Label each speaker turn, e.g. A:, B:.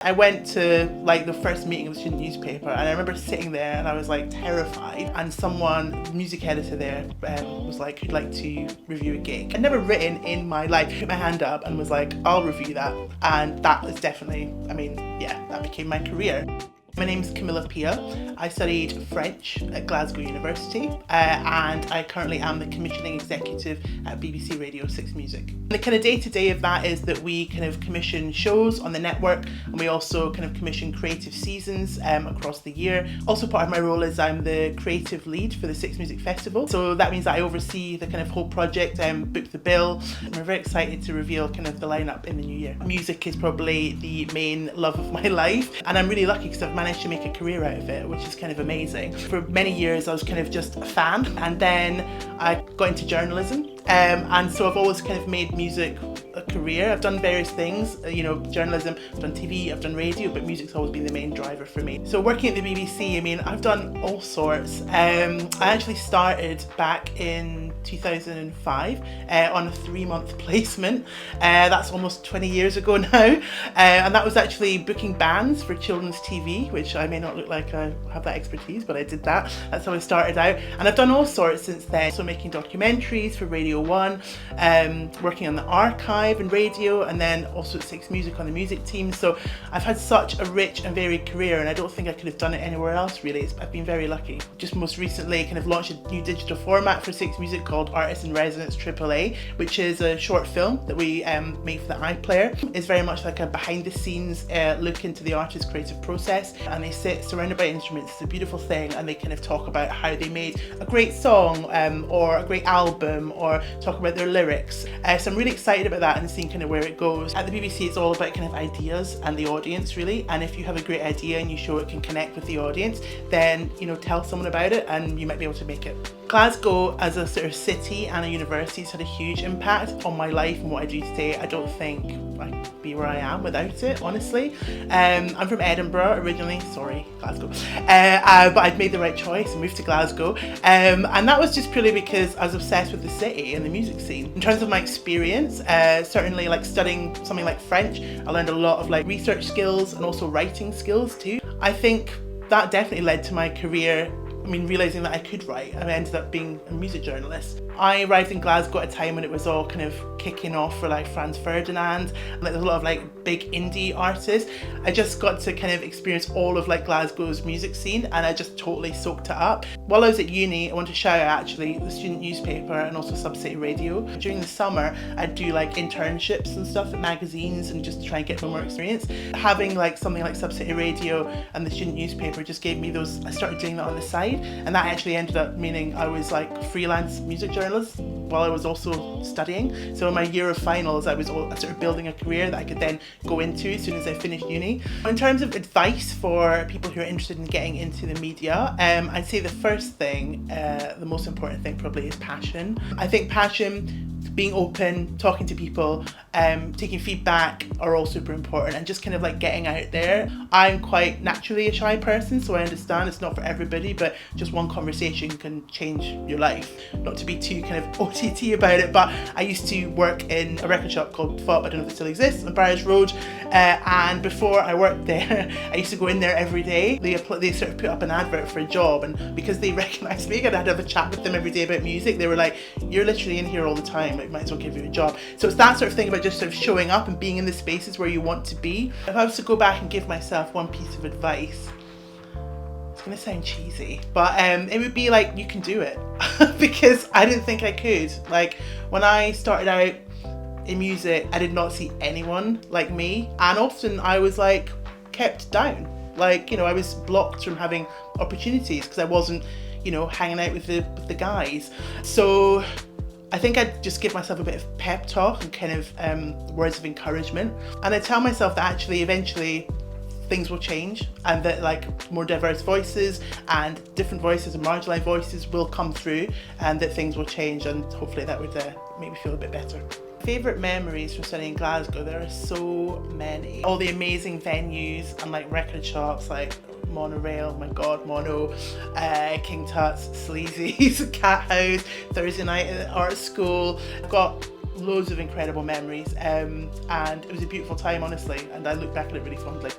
A: I went to like the first meeting of the student newspaper, and I remember sitting there and I was like terrified, and someone, the music editor there, was like, who'd like to review a gig. I'd never written in my life, put my hand up and was like, I'll review that. And that was definitely, that became my career. My name's Camilla Pia. I studied French at Glasgow University, and I currently am the commissioning executive at BBC Radio 6 Music. And the kind of day-to-day of that is that we kind of commission shows on the network, and we also kind of commission creative seasons across the year. Also part of my role is I'm the creative lead for the 6 Music Festival. So that means that I oversee the kind of whole project, book the bill, and we're very excited to reveal kind of the lineup in the new year. Music is probably the main love of my life, and I'm really lucky because I've managed to make a career out of it, which is kind of amazing. For many years I was kind of just a fan, and then I got into journalism, and so I've always kind of made music a career. I've done various things, journalism, I've done TV, I've done radio, but music's always been the main driver for me. So working at the BBC, I've done all sorts. I actually started back in 2005 on a 3-month placement. That's almost 20 years ago now, and that was actually booking bands for children's TV, which I may not look like I have that expertise, but I did that. That's how I started out, and I've done all sorts since then. So making documentaries for Radio 1, working on the archive and radio, and then also at 6 Music on the music team. So I've had such a rich and varied career, and I don't think I could have done it anywhere else really. I've been very lucky. Just most recently kind of launched a new digital format for 6 Music called Artist in Residence AAA, which is a short film that we made for the iPlayer. It's very much like a behind the scenes look into the artist's creative process, and they sit surrounded by instruments. It's a beautiful thing, and they kind of talk about how they made a great song or a great album, or talk about their lyrics. So I'm really excited about that and seeing kind of where it goes. At the BBC it's all about kind of ideas and the audience really, and if you have a great idea and you show it can connect with the audience, then tell someone about it and you might be able to make it. Glasgow as a sort of city and a university has had a huge impact on my life and what I do today. I don't think I'd be where I am without it, honestly. I'm from Edinburgh originally, sorry, Glasgow. But I'd made the right choice and moved to Glasgow. And that was just purely because I was obsessed with the city and the music scene. In terms of my experience, certainly like studying something like French, I learned a lot of like research skills and also writing skills too. I think that definitely led to my career. Realising that I could write, I ended up being a music journalist. I arrived in Glasgow at a time when it was all kind of kicking off for like Franz Ferdinand, and there's a lot of like big indie artists. I just got to kind of experience all of like Glasgow's music scene, and I just totally soaked it up. While I was at uni, I want to shout out actually the student newspaper and also Subcity Radio. During the summer, I'd do like internships and stuff at magazines and just try and get more experience. Having like something like Subcity Radio and the student newspaper just gave me those, I started doing that on the side, and that actually ended up meaning I was like freelance music journalist while I was also studying. So in my year of finals, I was sort of building a career that I could then go into as soon as I finished uni. In terms of advice for people who are interested in getting into the media, I'd say the first thing, the most important thing probably is passion. I think passion, being open, talking to people, taking feedback are all super important, and just kind of like getting out there. I'm quite naturally a shy person, so I understand it's not for everybody, but just one conversation can change your life. Not to be too kind of OTT about it, but I used to work in a record shop called FOP, I don't know if it still exists, on Barriers Road, and before I worked there, I used to go in there every day. They sort of put up an advert for a job, and because they recognised me and I'd have a chat with them every day about music, they were like, you're literally in here all the time, like might as well give you a job. So it's that sort of thing about just sort of showing up and being in the spaces where you want to be. If I was to go back and give myself one piece of advice, it's gonna sound cheesy, but it would be like, you can do it. Because I didn't think I could. Like when I started out in music, I did not see anyone like me, and often I was like kept down. Like, I was blocked from having opportunities because I wasn't, hanging out with the guys. So I think I'd just give myself a bit of pep talk and kind of words of encouragement, and I tell myself that actually eventually things will change, and that like more diverse voices and different voices and marginalised voices will come through, and that things will change, and hopefully that would make me feel a bit better. Favourite memories from studying in Glasgow, there are so many. All the amazing venues and like record shops like Monorail, my god, Mono, King Tut's, Sleazy's, Cat House, Thursday night at art school. I've got loads of incredible memories, and it was a beautiful time, honestly, and I look back at it really fondly.